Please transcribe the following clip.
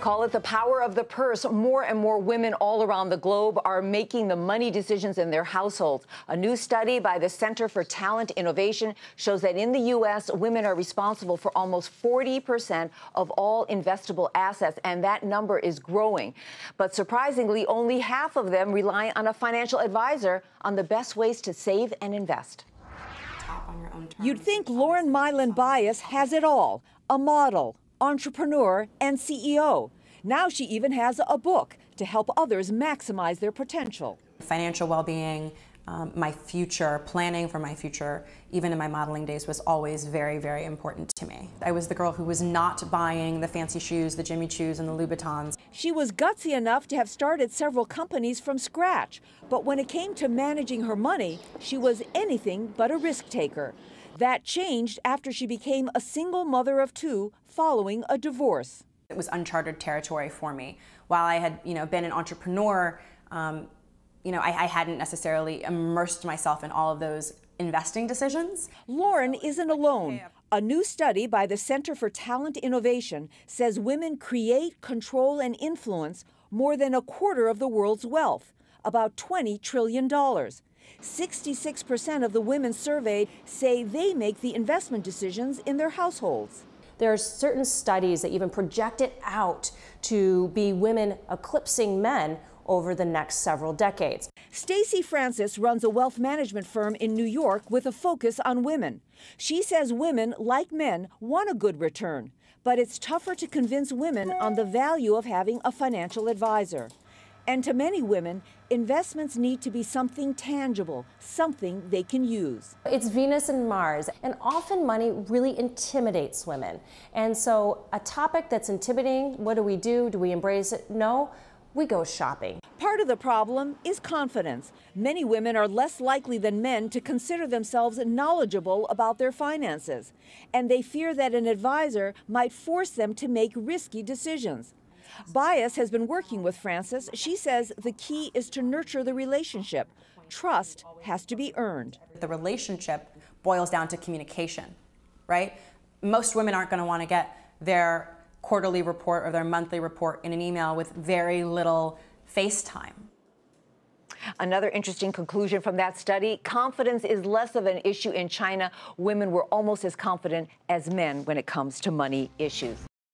Call it the power of the purse. More and more women all around the globe are making the money decisions in their households. A new study by the Center for Talent Innovation shows that in the U.S., women are responsible for almost 40% of all investable assets, and that number is growing. But surprisingly, only half of them rely on a financial advisor on the best ways to save and invest. You'd think Lauren Maillian Bias has it all: a model, entrepreneur, and CEO. Now she even has a book to help others maximize their potential. Financial well-being, my future, planning for my future, even in my modeling days, was always very, very important to me. I was the girl who was not buying the fancy shoes, the Jimmy Choos and the Louboutins. She was gutsy enough to have started several companies from scratch, but when it came to managing her money, she was anything but a risk taker. That changed after she became a single mother of two following a divorce. It was uncharted territory for me. While I had, been an entrepreneur, I hadn't necessarily immersed myself in all of those investing decisions. Lauren isn't alone. A new study by the Center for Talent Innovation says women create, control, and influence more than a quarter of the world's wealth, about $20 trillion. 66% of the women surveyed say they make the investment decisions in their households. There are certain studies that even project it out to be women eclipsing men over the next several decades. Stacey Francis runs a wealth management firm in New York with a focus on women. She says women, like men, want a good return, but it's tougher to convince women on the value of having a financial advisor. And to many women, investments need to be something tangible, something they can use. It's Venus and Mars, and often money really intimidates women. And so a topic that's intimidating, what do we do? Do we embrace it? No, we go shopping. Part of the problem is confidence. Many women are less likely than men to consider themselves knowledgeable about their finances, and they fear that an advisor might force them to make risky decisions. Bias has been working with Francis. She says the key is to nurture the relationship. Trust has to be earned. The relationship boils down to communication, right? Most women aren't going to want to get their quarterly report or their monthly report in an email with very little face time. Another interesting conclusion from that study: confidence is less of an issue in China. Women were almost as confident as men when it comes to money issues.